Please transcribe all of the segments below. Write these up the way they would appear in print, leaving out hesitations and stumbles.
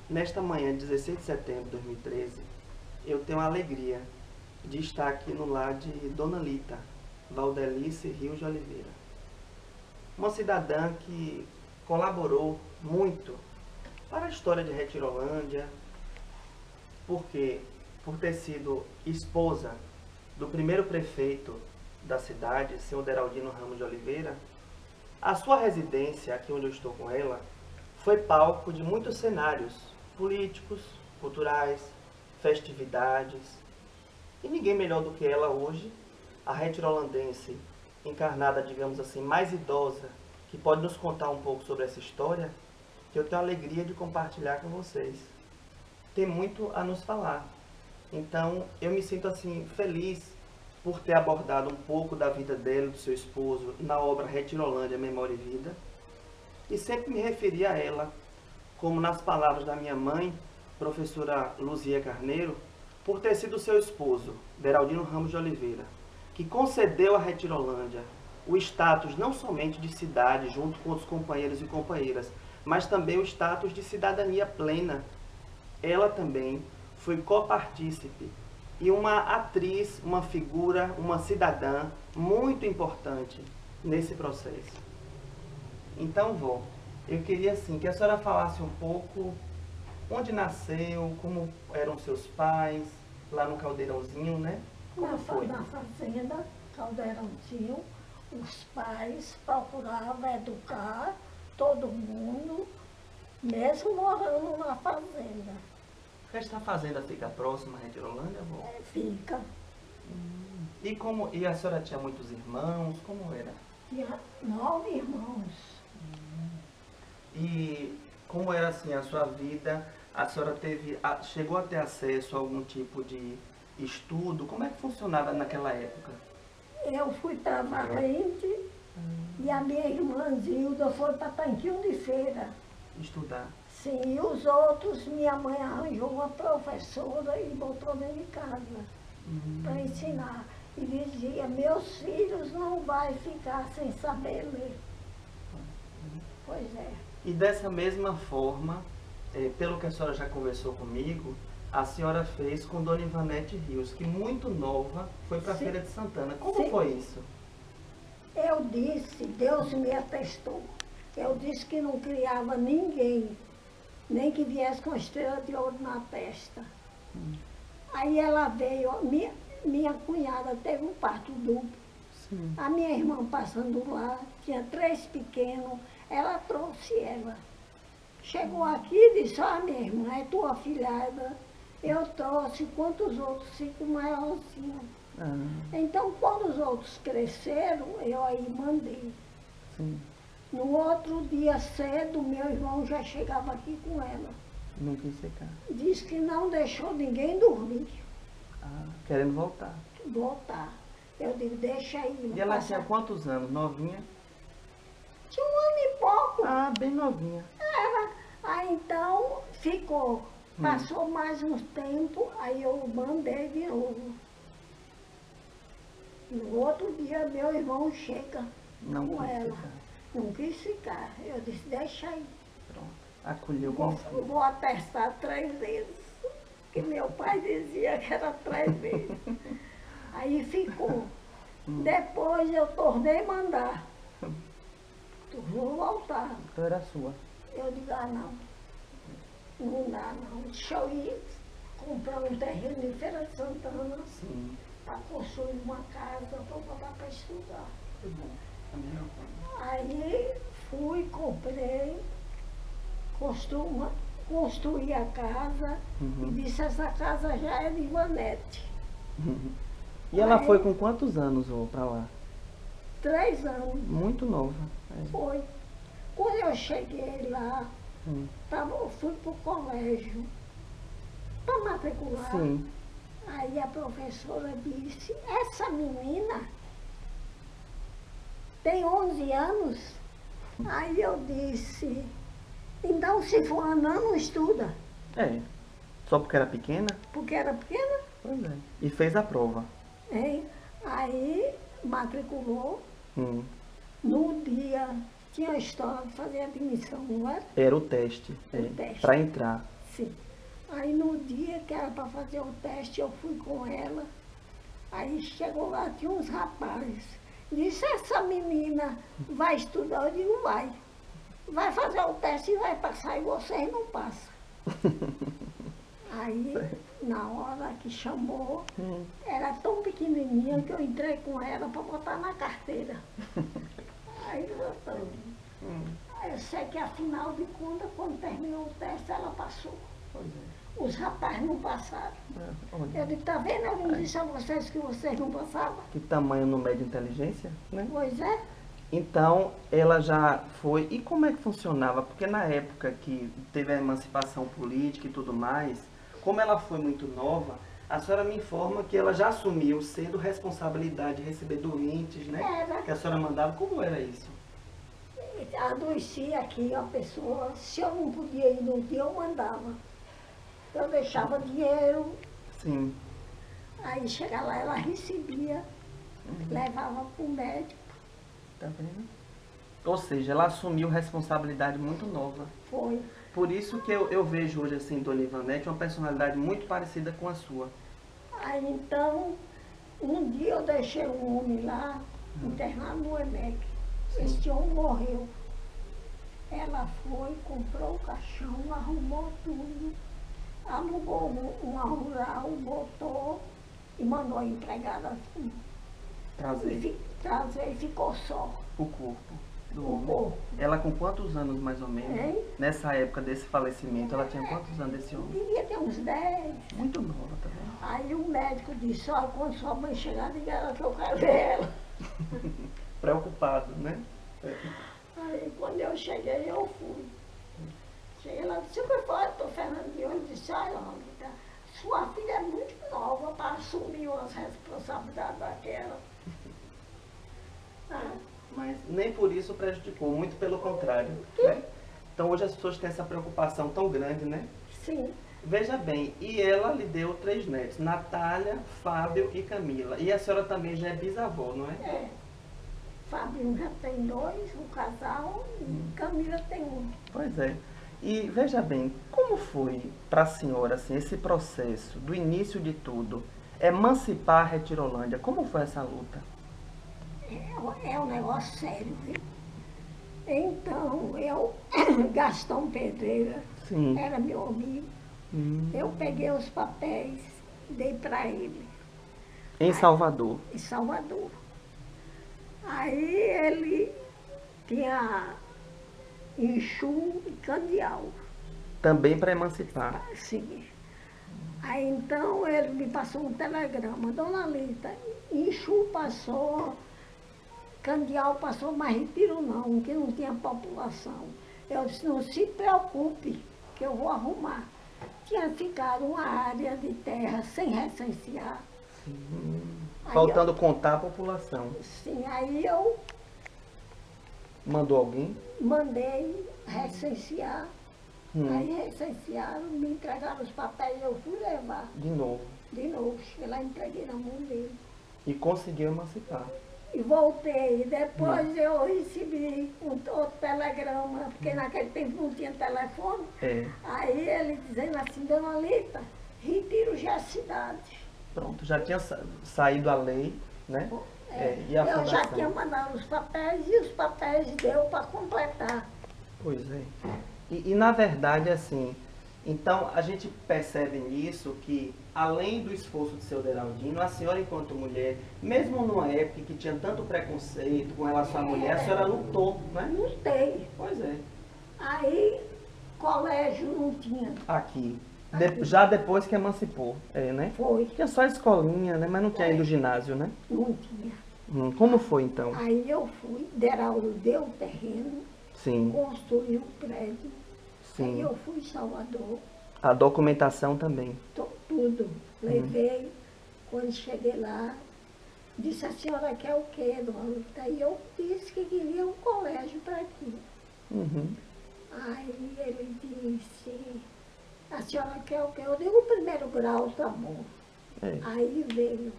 Nesta manhã, 16 de setembro de 2013, eu tenho a alegria de estar aqui no lar de Dona Lita, Valdelice Rios de Oliveira. Uma cidadã que colaborou muito para a história de Retirolândia, porque por ter sido esposa do primeiro prefeito da cidade, senhor Deraldino Ramos de Oliveira, a sua residência, aqui onde eu estou com ela, foi palco de muitos cenários políticos, culturais, festividades. E ninguém melhor do que ela hoje, a retirolandense encarnada, digamos assim, mais idosa, que pode nos contar um pouco sobre essa história, que eu tenho a alegria de compartilhar com vocês. Tem muito a nos falar. Então, eu me sinto assim feliz por ter abordado um pouco da vida dela e do seu esposo na obra Retirolândia, Memória e Vida. E sempre me referi a ela, como nas palavras da minha mãe, professora Luzia Carneiro, por ter sido seu esposo, Deraldino Ramos de Oliveira, que concedeu à Retirolândia o status não somente de cidade, junto com outros companheiros e companheiras, mas também o status de cidadania plena. Ela também foi copartícipe e uma atriz, uma figura, uma cidadã muito importante nesse processo. Então, vó, eu queria assim que a senhora falasse um pouco onde nasceu, como eram seus pais, lá no Caldeirãozinho, né? Como foi? Na fazenda, Caldeirãozinho, os pais procuravam educar todo mundo, mesmo morando na fazenda. Esta fazenda fica próxima a Retirolândia, vó? Fica. E a senhora tinha muitos irmãos? Como era? Tinha 9 irmãos. E como era assim a sua vida? A senhora chegou a ter acesso a algum tipo de estudo? Como é que funcionava naquela época? Eu fui para Valente e a minha irmã Zilda foi para Tanquinho de Feira. Estudar. Sim, e os outros, minha mãe arranjou uma professora e botou dentro de casa para ensinar. E dizia, meus filhos não vão ficar sem saber ler. Pois é. E dessa mesma forma, pelo que a senhora já conversou comigo, a senhora fez com Dona Ivanete Rios, que muito nova foi para a Feira de Santana. Como foi isso? Eu disse, Deus me atestou, eu disse que não criava ninguém, nem que viesse com estrela de ouro na testa. Aí ela veio, minha cunhada teve um parto duplo. Sim. A minha irmã passando lá, tinha 3 pequenos, ela trouxe ela. Chegou aqui e disse, minha irmã, é tua filhada, eu trouxe, quantos outros ficam maiorzinhos. Então, quando os outros cresceram, eu aí mandei. Sim. No outro dia cedo, meu irmão já chegava aqui com ela. Não quis secar. Disse que não deixou ninguém dormir. Querendo voltar. Voltar. Eu digo, deixa aí. E ela tinha quantos anos? Novinha? Tinha 1 ano e pouco. Bem novinha. Aí então ficou. Passou mais um tempo, aí eu mandei de novo. No outro dia, meu irmão chega com ela. Não quis ficar. Eu disse, deixa aí. Pronto. Acolheu como filho. Vou atestar 3 vezes. Que meu pai dizia que era 3 vezes. Aí ficou. Depois eu tornei mandar. Vou voltar. Então era sua. Eu digo, não. Não dá não. Deixa eu ir comprar um terreno em Feira de Santana. Sim. Para construir uma casa, para botar para estudar. Foi bom. Aí fui, comprei, construí a casa e disse, essa casa já é de Ivanete. E ela foi com quantos anos para lá? 3 anos. Muito nova. Foi. Quando eu cheguei lá, eu fui para o colégio para matricular. Sim. Aí a professora disse, essa menina tem 11 anos. Aí eu disse, então se for anã, não estuda. Só porque era pequena? Porque era pequena. Pois é. E fez a prova. Aí matriculou. No dia, tinha a história de fazer admissão, não era? Era o teste. Para entrar. Sim. Aí no dia que era para fazer o teste, eu fui com ela. Aí chegou lá, tinha uns rapazes. Disse, essa menina vai estudar? Eu digo, vai. Vai fazer o teste e vai passar, e vocês não passam. Aí, na hora que chamou, era tão pequenininha que eu entrei com ela para botar na carteira. Aí voltamos. Eu sei que, afinal de contas, quando terminou o teste, ela passou. Os rapazes não passaram. Eu disse, tá vendo? Eu não disse a vocês que vocês não passavam. Que tamanho não mede inteligência, né? Pois é. Então, ela já foi... E como é que funcionava? Porque na época que teve a emancipação política e tudo mais, como ela foi muito nova, a senhora me informa que ela já assumiu cedo responsabilidade de receber doentes, né? Era. Que a senhora mandava. Como era isso? Adoecia aqui a pessoa. Se eu não podia ir no dia, eu mandava. Eu deixava dinheiro. Sim. Aí chegava lá, ela recebia, levava para o médico. Tá vendo? Ou seja, ela assumiu responsabilidade muito nova. Foi. Por isso que eu vejo hoje, assim, Dona Ivanete, uma personalidade muito parecida com a sua. Aí então, um dia eu deixei um homem lá, internado no EMEC. Esse homem morreu. Ela foi, comprou o caixão, arrumou tudo, alugou uma rural, botou e mandou a empregada assim. Trazer e ficou só. O corpo do O homem. corpo. Ela com quantos anos, mais ou menos? Hein? Nessa época desse falecimento, ela tinha quantos anos desse homem? Devia ter uns 10. Muito nova, tá vendo? Aí o médico disse, olha, quando sua mãe chegar, diga ela que eu quero ver ela. Preocupado, né? Aí quando eu cheguei, eu fui. Cheguei lá, disse, o que foi, doutor Fernando? Eu disse, olha, sua filha é muito nova para assumir as responsabilidades daquela. Mas nem por isso prejudicou, muito pelo contrário. Né? Então hoje as pessoas têm essa preocupação tão grande, né? Sim. Veja bem, e ela lhe deu 3 netos, Natália, Fábio e Camila. E a senhora também já é bisavó, não é? É. Fábio já tem 2, um casal, e Camila tem 1. Pois é. E veja bem, como foi para a senhora assim, esse processo, do início de tudo, emancipar a Retirolândia? Como foi essa luta? É um negócio sério, viu? Então, Gastão Pedreira, Sim. era meu amigo, eu peguei os papéis, dei para ele. Em Salvador? Em Salvador. Aí ele tinha Inchu e Candial. Também para emancipar? Sim. Aí então ele me passou um telegrama, Dona Lita, Inchu passou, Candial passou, mas Retiro não, que não tinha população. Eu disse, não se preocupe, que eu vou arrumar. Tinha ficado uma área de terra sem recensear. Faltando contar a população. Sim, aí eu Mandou alguém? mandei recensear. Aí recensearam, me entregaram os papéis, eu fui levar. De novo. De novo, cheguei lá e entreguei na mão dele. E conseguiu emancipar. E voltei. Depois eu recebi outro telegrama, porque naquele tempo não tinha telefone. É. Aí ele dizendo assim, Dona Lita, Retiro já é cidade. Pronto, já tinha saído a lei, né? E a eu já fundação? tinha mandado os papéis e os papéis deu para completar. Pois é. E na verdade, assim, então a gente percebe nisso que, além do esforço de seu Deraldino, a senhora, enquanto mulher, mesmo numa época que tinha tanto preconceito com relação à mulher, a senhora lutou, né? Lutei. Pois é. Aí, colégio não tinha. Aqui. Já depois que emancipou, né? Foi. Tinha só escolinha, né? Mas não tinha ainda o ginásio, né? Não tinha. Como foi, então? Aí eu fui, Deraldo deu o terreno, Sim, construiu o prédio. Aí sim. eu fui em Salvador, A documentação também. tudo. Levei, quando cheguei lá, disse, a senhora quer o quê, Dona Lita? Aí eu disse que queria um colégio para aqui. Aí ele disse, a senhora quer o quê? Eu digo, o primeiro grau, tá bom. É. Aí veio.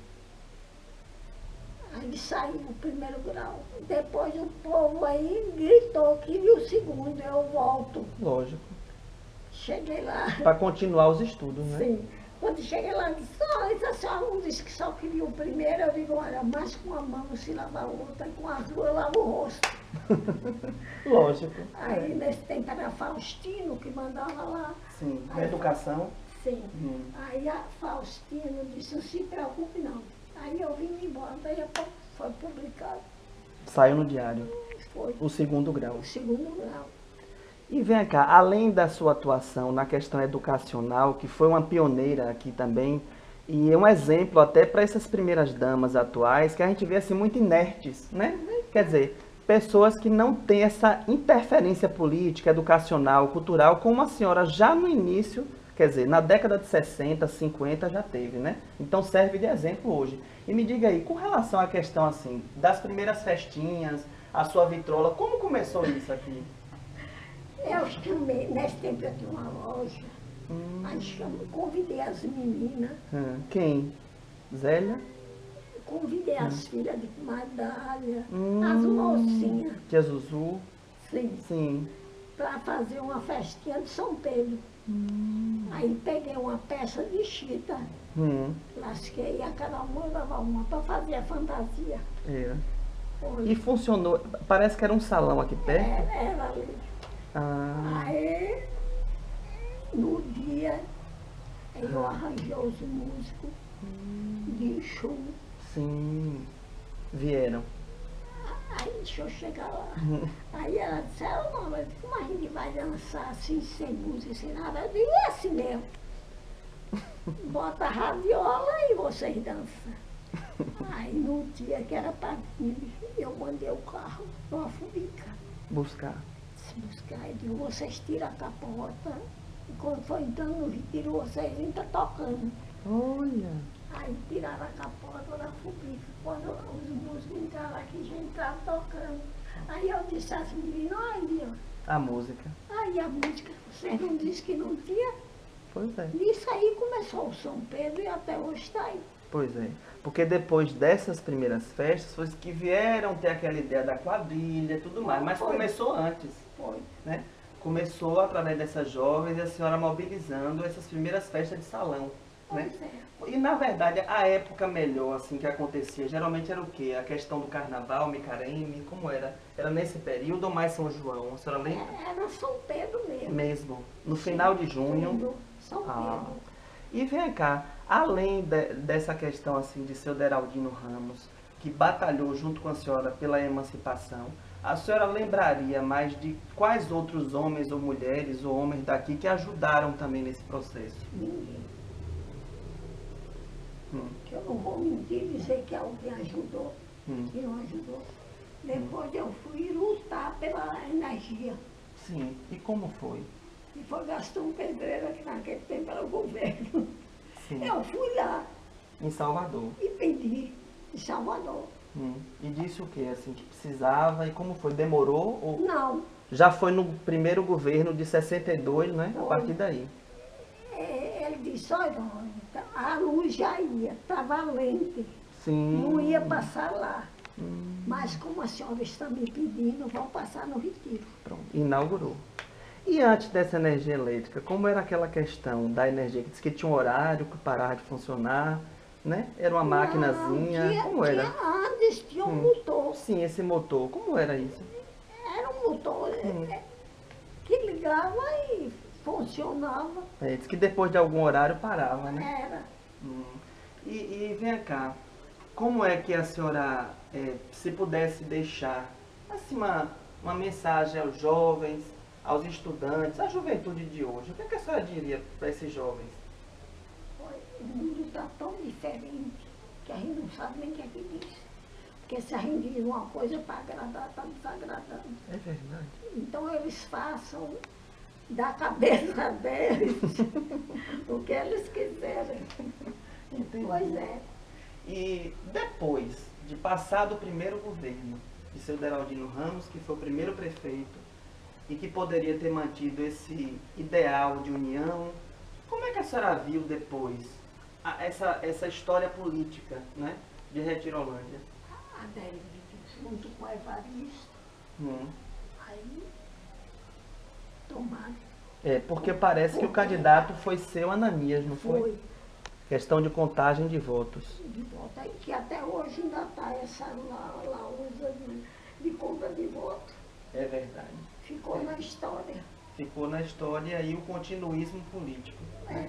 Aí saiu o primeiro grau. Depois o povo aí gritou que viu o segundo, eu volto. Lógico. Cheguei lá. Para continuar os estudos, né? Sim. Quando cheguei lá, disse, a senhora não disse que só queria o primeiro. Eu digo, olha, mas com a mão se lava a outra, com as duas lava o rosto. Lógico. Aí nesse tempo era Faustino que mandava lá. Sim, na Aí, educação. sim. Hum. Aí a Faustino disse, não se preocupe não. Aí eu vim embora, daí a pouco foi publicado. Saiu no diário. Foi O segundo grau. o segundo grau. E vem cá, além da sua atuação na questão educacional, que foi uma pioneira aqui também, e é um exemplo até para essas primeiras damas atuais, que a gente vê assim muito inertes, né? Quer dizer, pessoas que não têm essa interferência política, educacional, cultural, como a senhora já no início, quer dizer, na década de 60, 50 já teve, né? Então serve de exemplo hoje. E me diga aí, com relação à questão assim, das primeiras festinhas, a sua vitrola, como começou isso aqui? Eu chamei, nesse tempo eu tinha uma loja, aí convidei as meninas, Quem? Zélia? convidei as filhas de medalha, as mocinhas, Tia Zuzu? sim, Sim. para fazer uma festinha de São Pedro. Aí peguei uma peça de chita, lasquei, a cada uma dava uma para fazer a fantasia. Era. Foi. E funcionou, parece que era um salão aqui perto. Era ali. Ah, Aí, no dia, eu arranjei os músicos de show. sim. Vieram. Aí deixa eu chegar lá. Aí ela disse, não, mas como a gente vai dançar assim, sem música, sem nada? Eu disse, é assim mesmo. Bota a radiola e vocês dançam. Aí no dia que era para vir, eu mandei o carro numa fubica. Buscar. Se buscar, eu digo, vocês tiram a capota. E quando for entrando no retiro, vocês entram tocando. Olha. Aí tiraram a capota da fubica. Quando os músicos entraram aqui, já entraram tocando. Aí eu disse às meninas, olha, A música. aí a música, vocês não disseram que não tinha? Pois é. Nisso aí começou o São Pedro e até hoje está aí. Pois é. Porque depois dessas primeiras festas, foi que vieram ter aquela ideia da quadrilha e tudo mais. Mas Foi. começou antes, Foi. né? Começou através dessas jovens e a senhora mobilizando essas primeiras festas de salão, né? Pois é. E na verdade, a época melhor assim que acontecia, geralmente era o quê? A questão do carnaval, Micareme, como era? Era nesse período ou mais São João? A senhora lembra? Era São Pedro mesmo. Mesmo. No final de junho. Tudo, São Ah. Pedro. E vem cá, além dessa questão assim de seu Deraldino Ramos, que batalhou junto com a senhora pela emancipação, a senhora lembraria mais de quais outros homens ou mulheres ou homens daqui que ajudaram também nesse processo? Ninguém. Que eu não vou mentir e dizer que alguém ajudou, que não ajudou. Depois eu fui lutar pela energia. Sim. E como foi? E foi Gastão Pedreira, que naquele tempo era o governo. Sim. Eu fui lá Em Salvador. e pedi em Salvador. E disse o que? Assim, que precisava e como foi? Demorou? Ou Não, já foi no primeiro governo de 62, né? A Foi. partir daí. ele disse, olha, a luz já ia, estava lente, Sim. não ia passar lá. Mas como a senhora está me pedindo, vou passar no retiro. Pronto, inaugurou. E antes dessa energia elétrica, como era aquela questão da energia? Que disse que tinha um horário que parava de funcionar, né? Era uma maquinazinha, Não, como era? Antes tinha um motor. Sim, esse motor, como era isso? Era um motor que ligava e funcionava. É, disse que depois de algum horário parava, né? Era. E vem cá, como é que a senhora, se pudesse deixar assim, uma mensagem aos jovens, aos estudantes, à juventude de hoje, o que, é que a senhora diria para esses jovens? O mundo está tão diferente que a gente não sabe nem o que é que diz. Porque se a gente diz uma coisa para agradar, está desagradando. É verdade. Então eles façam da cabeça deles o que eles quiserem. Entendi. Pois é. E depois de passar do primeiro governo de seu Deraldino Ramos, que foi o primeiro prefeito, e que poderia ter mantido esse ideal de união, como é que a senhora viu depois essa história política, né, de Retirolândia? A Délia junto com a Evaristo. Aí tomaram. É, porque parece que o candidato foi seu Ananias, não foi? Foi Questão de contagem de votos. de volta. Aí que até hoje ainda está essa lá usa de compra de voto. É verdade. Ficou na história. Ficou na história aí o continuismo político. É.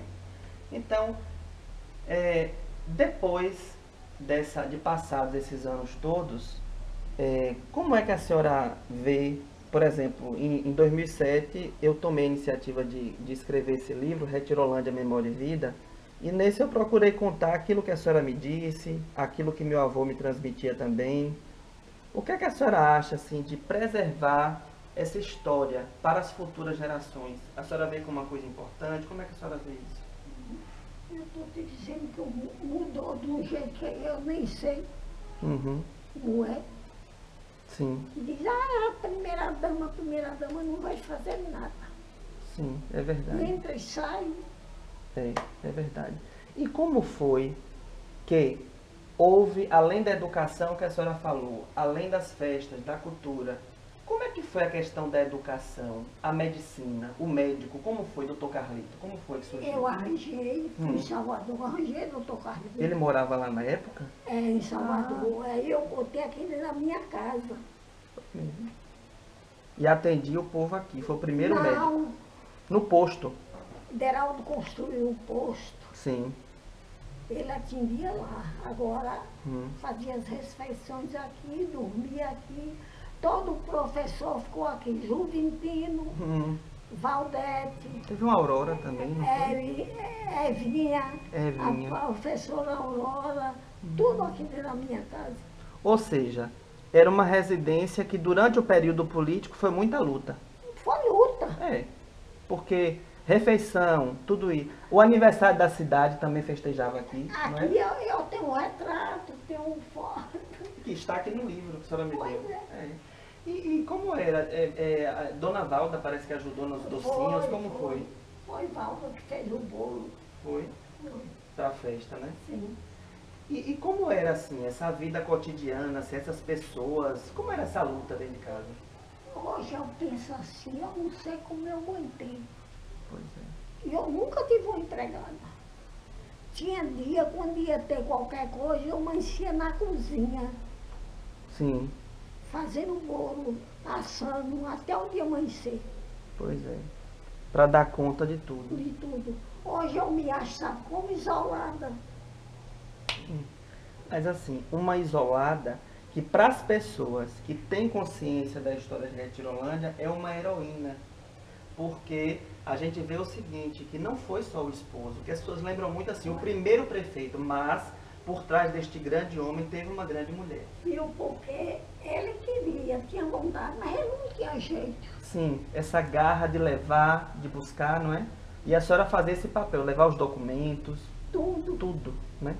Então, depois de passados esses anos todos, como é que a senhora vê, por exemplo, em 2007 eu tomei a iniciativa de escrever esse livro, Retirolândia, Memória e Vida, e nesse eu procurei contar aquilo que a senhora me disse, aquilo que meu avô me transmitia também. O que é que a senhora acha assim, de preservar essa história para as futuras gerações? A senhora vê como uma coisa importante? Como é que a senhora vê isso? Eu estou te dizendo que mudou de um jeito que eu nem sei Uhum. como é. Sim, E diz, a primeira dama não vai fazer nada. sim, é verdade. Entra e sai. É verdade. E como foi que houve, além da educação que a senhora falou, além das festas, da cultura, como é que foi a questão da educação, a medicina, o médico? Como foi, doutor Carlito? Como foi que surgiu? Eu arranjei, fui em Salvador, arranjei doutor Carlos. Ele morava lá na época? Em Salvador. Aí eu botei aqui na minha casa. E atendia o povo aqui, foi o primeiro médico. Não, No posto. Deraldo construiu um posto. Sim. Ele atendia lá. Agora Hum. fazia as refeições aqui, dormia aqui. Todo professor ficou aqui. Juventino, Hum. Valdete, Teve uma Aurora também, não foi? Evinha, Evinha. a professora Aurora, tudo aqui dentro da minha casa. Ou seja, era uma residência que durante o período político foi muita luta. Foi luta. Porque refeição, tudo isso. O aniversário da cidade também festejava aqui, não Aqui é? eu tenho um retrato, tenho um foto. Que está aqui no livro que a senhora me Pois deu. é. E como era? A Dona Valda parece que ajudou nos docinhos, como foi? Foi Valda que fez o bolo. Foi Foi, para a festa, né? sim. E como era assim, essa vida cotidiana, assim, essas pessoas, como era essa luta dentro de casa? Hoje eu penso assim, eu não sei como eu aguentei. Pois é. E eu nunca tive uma empregada. Tinha dia, quando ia ter qualquer coisa, eu amanhecia na cozinha, Sim, fazendo bolo, assando, até o dia amanhecer, pois é. Para dar conta de tudo. de tudo. Hoje eu me acho, sabe, como isolada. Mas assim, uma isolada que para as pessoas que têm consciência da história de Retirolândia é uma heroína. Porque a gente vê o seguinte, que não foi só o esposo, que as pessoas lembram muito assim, o primeiro prefeito, mas por trás deste grande homem teve uma grande mulher. Viu? Porque ele queria, tinha vontade, mas ele não tinha jeito. Sim, essa garra de levar, de buscar, não é? E a senhora fazer esse papel, levar os documentos, tudo, né?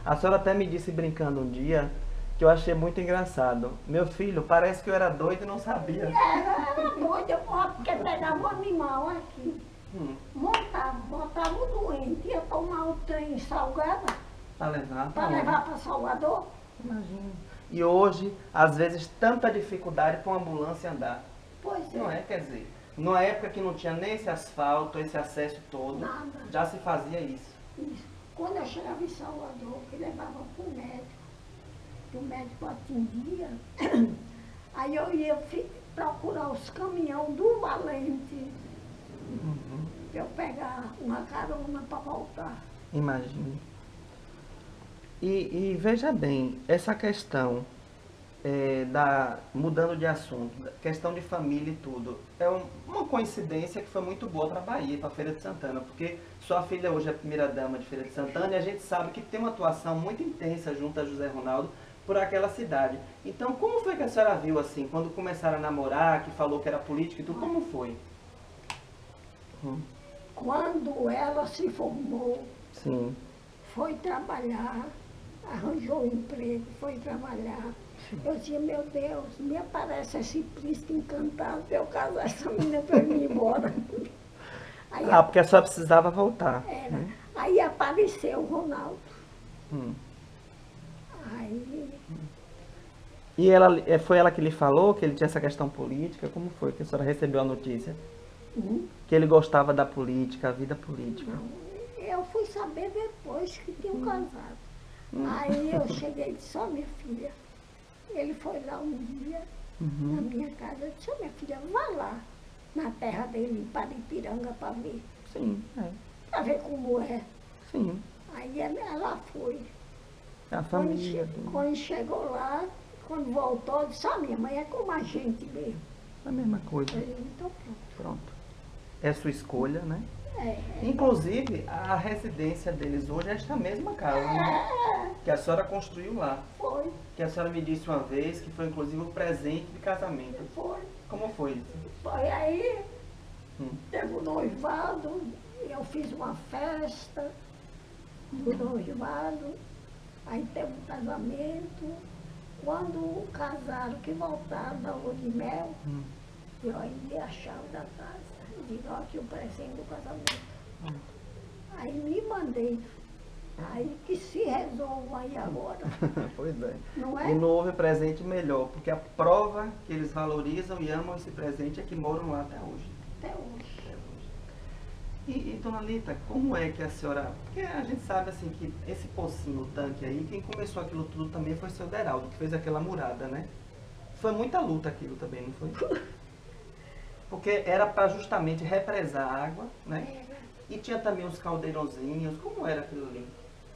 A senhora até me disse brincando um dia, que eu achei muito engraçado. Meu filho, parece que eu era doido e não sabia. Era doida, porque pegava o animal aqui, montava, botava o doente, ia tomar o trem salgado Para levar para levar para Salvador. Imagina. E hoje, às vezes, tanta dificuldade para uma ambulância andar. Pois é. Não é, quer dizer, numa época que não tinha nem esse asfalto, esse acesso todo, Nada. já se fazia isso. Isso. Quando eu chegava em Salvador, que levava para o médico, que o médico atendia, aí eu ia procurar os caminhões do Valente, para eu pegar uma carona para voltar. Imagine. E veja bem, essa questão mudando de assunto, questão de família e tudo, é uma coincidência que foi muito boa para a Bahia, para a Feira de Santana, porque sua filha hoje é a primeira dama de Feira de Santana e a gente sabe que tem uma atuação muito intensa junto a José Ronaldo por aquela cidade. Então, como foi que a senhora viu assim, quando começaram a namorar, que falou que era política e tudo, como foi? Quando ela se formou, Sim. foi trabalhar, arranjou um emprego, foi trabalhar. Eu dizia, meu Deus, me aparece esse príncipe encantado para eu casar essa menina para eu ir embora. Aí, Porque a senhora precisava voltar. era. Aí apareceu o Ronaldo. Hum. Aí, E foi ela que lhe falou que ele tinha essa questão política? Como foi que a senhora recebeu a notícia? Que ele gostava da política, a vida política. Não, eu fui saber depois que tinham casado. Aí eu cheguei e disse, ó minha filha, ele foi lá um dia na minha casa, eu disse, ó minha filha, vá lá na terra dele, em Paripiranga, para ver. Sim, Para ver como é. Sim. Aí ela foi. A família. Quando chegou lá, quando voltou, disse, ó minha mãe, é como a gente mesmo. A mesma coisa. Então pronto. Pronto. É sua escolha, né? É. Inclusive, a residência deles hoje é esta mesma casa, né? Que a senhora construiu lá. Foi, Que a senhora me disse uma vez que foi inclusive o presente de casamento. foi. Como foi isso? Foi aí, teve o noivado, eu fiz uma festa do noivado, aí teve um casamento. Quando casaram, que voltaram da lua de mel, eu ainda ia a chave da casa. Digo, ó, aqui o presente do casamento. Aí me mandei. Aí que se resolva aí agora. Pois é. Não é? E não houve presente melhor, porque a prova que eles valorizam e amam esse presente é que moram lá até hoje. Até hoje. E dona Lita, como é que a senhora... Porque a gente sabe assim que esse pocinho, o tanque aí, quem começou aquilo tudo também foi o seu Deraldo, que fez aquela murada, né? Foi muita luta aquilo também, não foi? Porque era para justamente represar a água, né? E tinha também os caldeirãozinhos. Como era aquilo ali?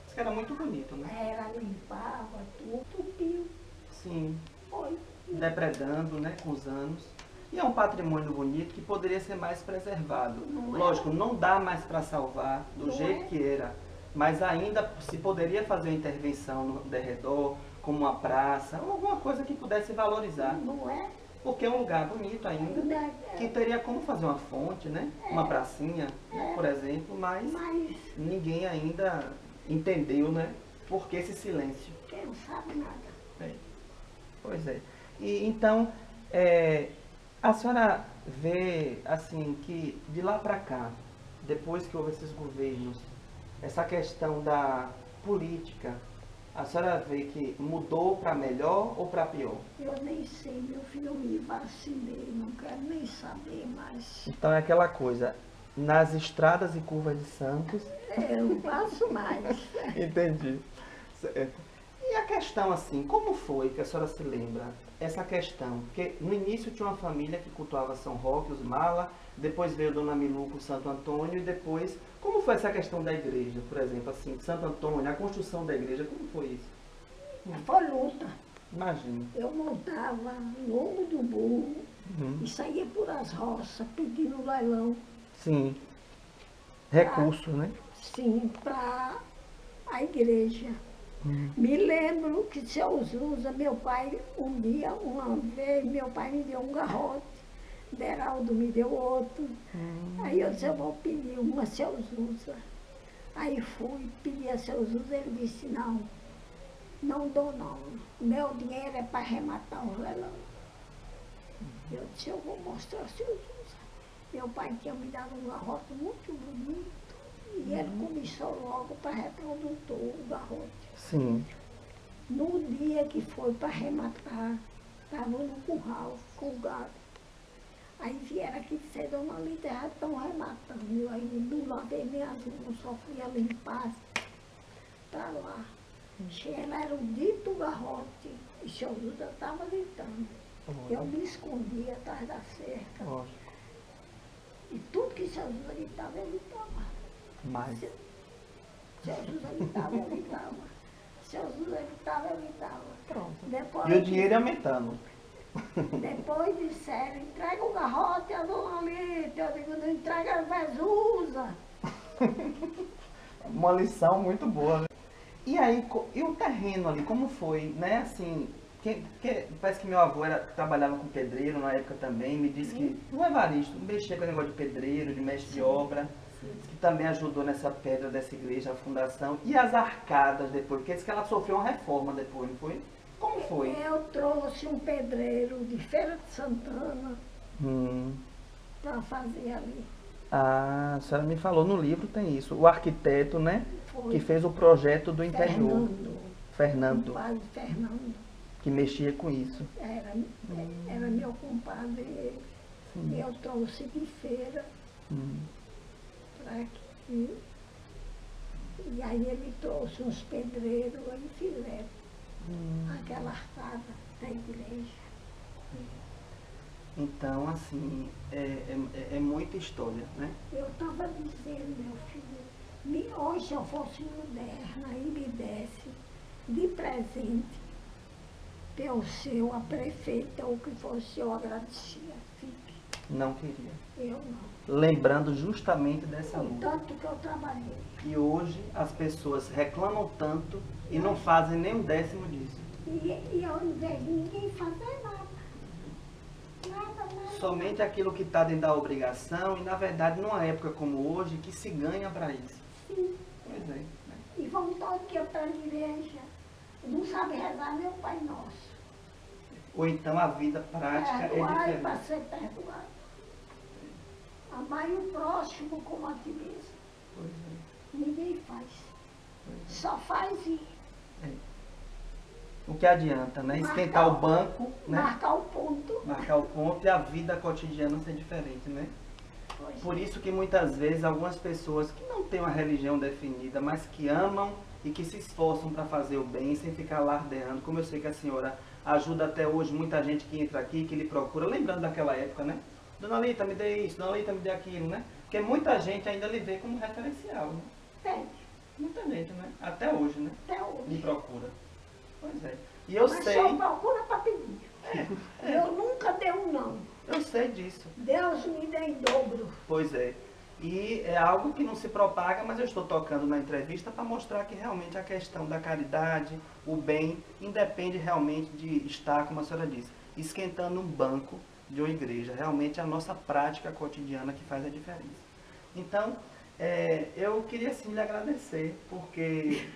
Isso que era muito bonito, né? Era, limpava tudo, tupiu. Sim. Foi. Depredando, né, com os anos. E é um patrimônio bonito que poderia ser mais preservado. Não é? Lógico, não dá mais para salvar do Não jeito é? que era, mas ainda se poderia fazer uma intervenção no derredor, como uma praça, ou alguma coisa que pudesse valorizar. Não é? Porque é um lugar bonito ainda, Ainda é. que teria como fazer uma fonte, né? Uma pracinha, né, por exemplo, mas Mas ninguém ainda entendeu, né? Por que esse silêncio? quem não sabe nada. É. Pois é. E então, a senhora vê assim que de lá para cá, depois que houve esses governos, essa questão da política, a senhora vê que mudou para melhor ou para pior? Eu nem sei, meu filho, eu me vacinei, não quero nem saber mais. Então é aquela coisa, nas estradas e curvas de Santos. Eu não faço mais. Entendi. Certo. E a questão assim, como foi que a senhora se lembra? Essa questão, porque no início tinha uma família que cultuava São Roque, os Mala, depois veio Dona Milu com Santo Antônio e depois, como foi essa questão da igreja, por exemplo, assim, Santo Antônio, a construção da igreja, como foi isso? Foi luta. Imagina. Eu montava lombo do burro e saía por as roças pedindo leilão, Sim. Recurso, né? sim, para a igreja. Me lembro que seu Zusa, meu pai, um dia, uma vez, meu pai me deu um garrote, Deraldo me deu outro. Aí eu disse, eu vou pedir uma a seu Zusa. Aí fui, pedi a seu Zusa, ele disse, não, não dou não. Meu dinheiro é para arrematar o leilão. Eu disse, eu vou mostrar ao seu Zusa. Meu pai tinha me dado um garrote muito bonito e ele começou logo para reproduzir o garrote. Sim. No dia que foi para arrematar, estava no curral com o gado. Aí vieram aqui dizer, dona Lita, já estão rematando. Eu aí não lavei minhas mãos, só fui a limpar para lá. Ela era o dito garrote e seu Duda estava gritando. Eu me escondi atrás da cerca. Lógico. E tudo que seu Duda gritava, ele estava. Mas, Seu Duda gritava, ele estava. Seu Duda gritava, ele estava. pronto. Depois, E o dinheiro ia aumentando. depois disseram, entrega o garrote a dona Lita. Eu digo, não entrega a Vesusa. Uma lição muito boa, né? E aí, e o terreno ali, como foi, né? Assim, parece que meu avô trabalhava com pedreiro na época também, me disse que o Evaristo mexia com o negócio de pedreiro, de mestre de obra, que também ajudou nessa pedra dessa igreja, a fundação. E as arcadas depois, porque disse que ela sofreu uma reforma depois, não foi? Como foi? Eu trouxe um pedreiro de Feira de Santana para fazer ali. Ah, a senhora me falou, no livro tem isso. O arquiteto, né? Foi. Que fez o projeto do interior. Fernando. Fernando, Compadre Fernando. que mexia com isso. Era meu compadre. Ele. Eu trouxe de feira para aqui. E aí ele trouxe uns pedreiros e fizeram aquela arcada da igreja. Então, assim, é muita história, né? Eu estava dizendo, meu filho, hoje se eu fosse moderna e me desse de presente pelo seu, a prefeita, ou que fosse, eu agradecia. Fique. Não queria. Eu não. Lembrando justamente dessa O luta. tanto que eu trabalhei. E hoje as pessoas reclamam tanto e não fazem nem um décimo disso. E eu não vejo ninguém fazer nada. Nada. Somente aquilo que está dentro da obrigação e, na verdade, numa época como hoje, que se ganha para isso. Sim. Pois é. Né? E vão todo dia para a igreja. Não sabe rezar meu Pai Nosso. Ou então a vida prática é Perdoai para diferente. ser perdoado. Amai o próximo como a ti mesmo. Pois é. Ninguém faz. Só faz ir. O que adianta, né? Esquentar o banco, né? Marcar o ponto. Marcar o ponto e a vida cotidiana ser diferente, né? Pois Por isso que muitas vezes algumas pessoas que não têm uma religião definida, mas que amam e que se esforçam para fazer o bem sem ficar alardeando, como eu sei que a senhora ajuda até hoje muita gente que entra aqui, que lhe procura, lembrando daquela época, né? Dona Lita, me dê isso, Dona Lita, me dê aquilo, né? Porque muita gente ainda lhe vê como referencial, né? Tem. Muita gente, né? Até hoje, né? Até hoje. Me procura. Pois é. E eu Mas sei... só procura para pedir. Eu nunca dei um não. Eu sei disso. Deus me dê em dobro. Pois é. E é algo que não se propaga, mas eu estou tocando na entrevista para mostrar que realmente a questão da caridade, o bem, independe realmente de estar, como a senhora disse, esquentando um banco de uma igreja. Realmente é a nossa prática cotidiana que faz a diferença. Então, eu queria sim lhe agradecer, porque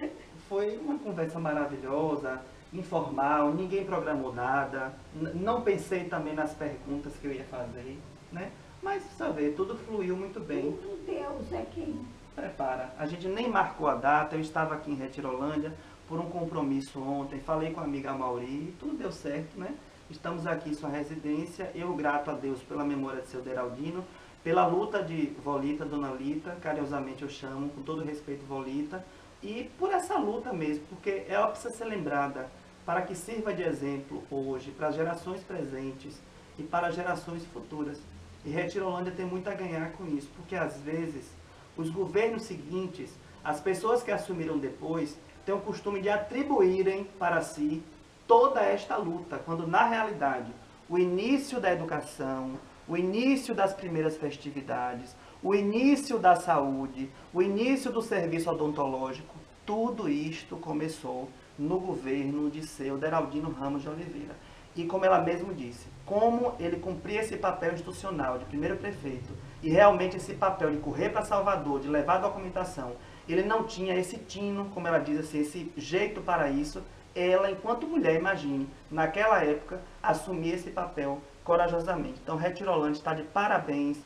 foi uma conversa maravilhosa, informal, ninguém programou nada, não pensei também nas perguntas que eu ia fazer, né? Mas, sabe, tudo fluiu muito bem. Tudo Deus é quem Prepara. A gente nem marcou a data, eu estava aqui em Retirolândia por um compromisso ontem, falei com a amiga Mauri, tudo deu certo, né? Estamos aqui em sua residência, eu grato a Deus pela memória de seu Deraldino, pela luta de Volita, Dona Lita, carinhosamente eu chamo, com todo respeito Volita, e por essa luta mesmo, porque ela precisa ser lembrada para que sirva de exemplo hoje para as gerações presentes e para as gerações futuras. E Retirolândia tem muito a ganhar com isso, porque às vezes os governos seguintes, as pessoas que assumiram depois, têm o costume de atribuírem para si toda esta luta, quando na realidade o início da educação, o início das primeiras festividades, o início da saúde, o início do serviço odontológico, tudo isto começou no governo de seu Deraldino Ramos de Oliveira. E como ela mesma disse, como ele cumpria esse papel institucional de primeiro prefeito e realmente esse papel de correr para Salvador, de levar a documentação, ele não tinha esse tino, como ela diz assim, esse jeito para isso. Ela, enquanto mulher, imagine, naquela época, assumir esse papel corajosamente. Então, Retirolândia está de parabéns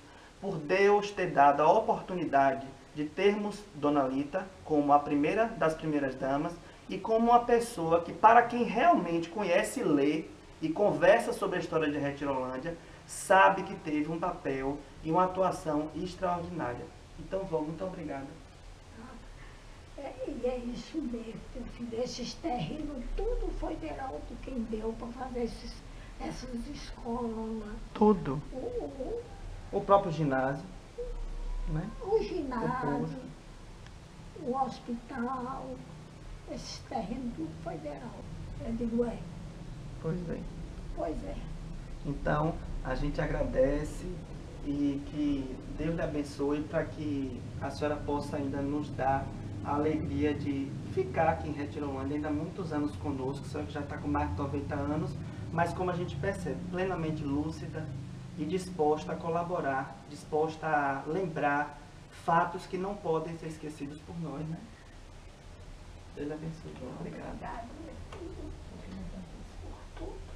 por Deus ter dado a oportunidade de termos Dona Lita como a primeira das primeiras damas e como uma pessoa que, para quem realmente conhece e lê e conversa sobre a história de Retirolândia, sabe que teve um papel e uma atuação extraordinária. Então, Vó, muito obrigada. E é isso mesmo, meu filho. Esses terrenos, tudo foi Deraldo quem deu para fazer essas escolas. Tudo. O próprio ginásio, né? O ginásio, o hospital, esses terrenos, tudo foi Deraldo. Eu digo, Pois é. Pois é. Então, a gente agradece e que Deus lhe abençoe para que a senhora possa ainda nos dar a alegria de ficar aqui em Retirolândia ainda há muitos anos conosco, a senhora que já está com mais de 90 anos, mas como a gente percebe, plenamente lúcida e disposta a colaborar, disposta a lembrar fatos que não podem ser esquecidos por nós, né? Deus lhe abençoe. Obrigado. Obrigado, meu filho. Por tudo.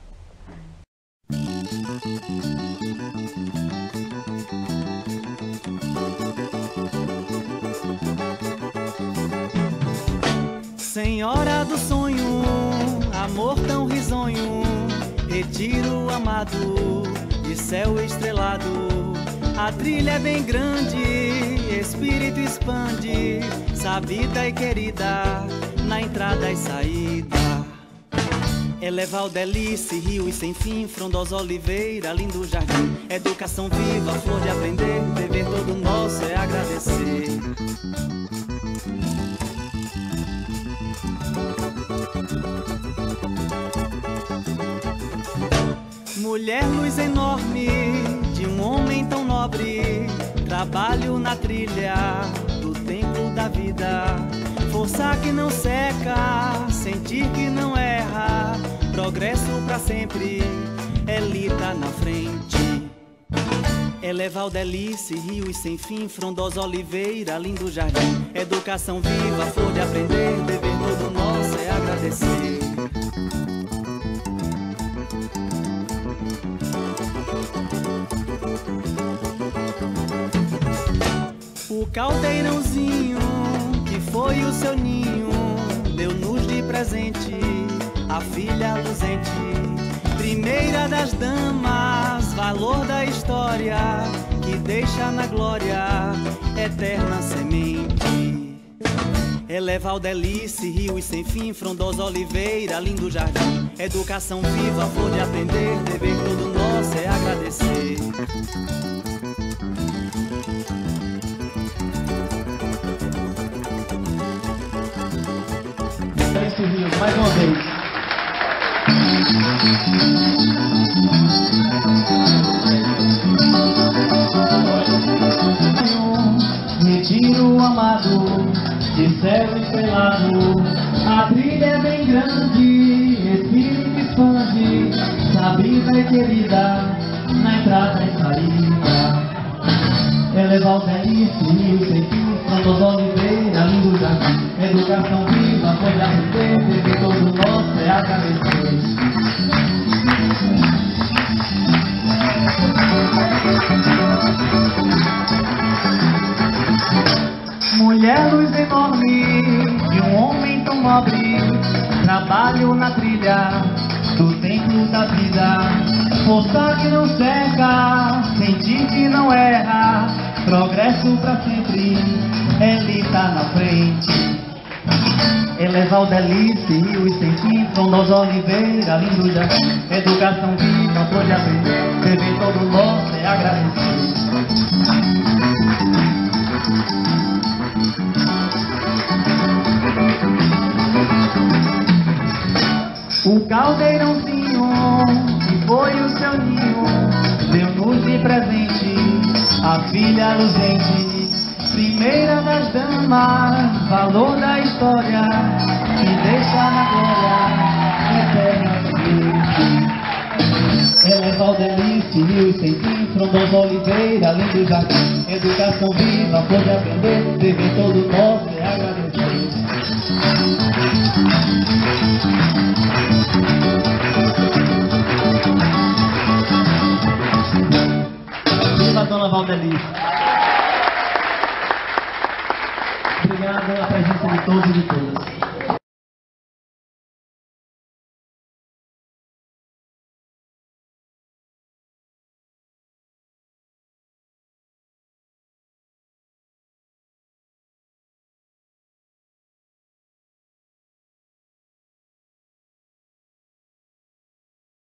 Senhora do sonho, amor tão risonho, retiro amado, céu estrelado. A trilha é bem grande, espírito expande, sabida e querida, na entrada e saída. Ela é Valdelice, rio e sem fim, frondosa oliveira, lindo jardim. Educação viva, flor de aprender, dever todo nosso é agradecer. Mulher, luz enorme de um homem tão nobre, trabalho na trilha do templo da vida. Força que não seca, sentir que não erra, progresso pra sempre, Elita na frente. Ela é Valdelice, rio e sem fim, frondosa oliveira, lindo jardim. Educação viva, flor de aprender, dever todo nosso é agradecer. O caldeirãozinho, que foi o seu ninho, deu-nos de presente a filha luzente. Primeira das damas, valor da história, que deixa na glória eterna semente. Ela é Valdelice, rio e sem fim, frondosa oliveira, lindo jardim. Educação viva, flor de aprender, dever todo nosso é agradecer. Mais uma vez. Retiro amado, de céu estrelado, a trilha é bem grande, espírito expande, sabida e querida, na entrada e saída. Ela é Valdelice, rio sem fim, frondosa oliveira, lindo jardim. Educação viva, pode aprender, dever todo nosso é agradecer. Mulher, luz enorme de um homem tão nobre, trabalho na trilha do templo da vida. Força que não seca, sentir que não erra, progresso pra sempre, Elita na frente. Ela é Valdelice, rio e sem fim, frondosa oliveira, lindo jardim. Educação viva, pode aprender, dever todo nosso é agradecer. O caldeirãozinho, que foi o seu ninho, deu-nos de presente a filha luzente. Primeira das damas, valor da história, que deixa na glória eternamente. Ela é Valdelice, rio e sem fim, frondosa oliveira, lindo jardim. Educação viva, pode aprender, dever todo nosso é agradecer. Viva Dona Valdelice. Obrigado pela presença de todos e de todas.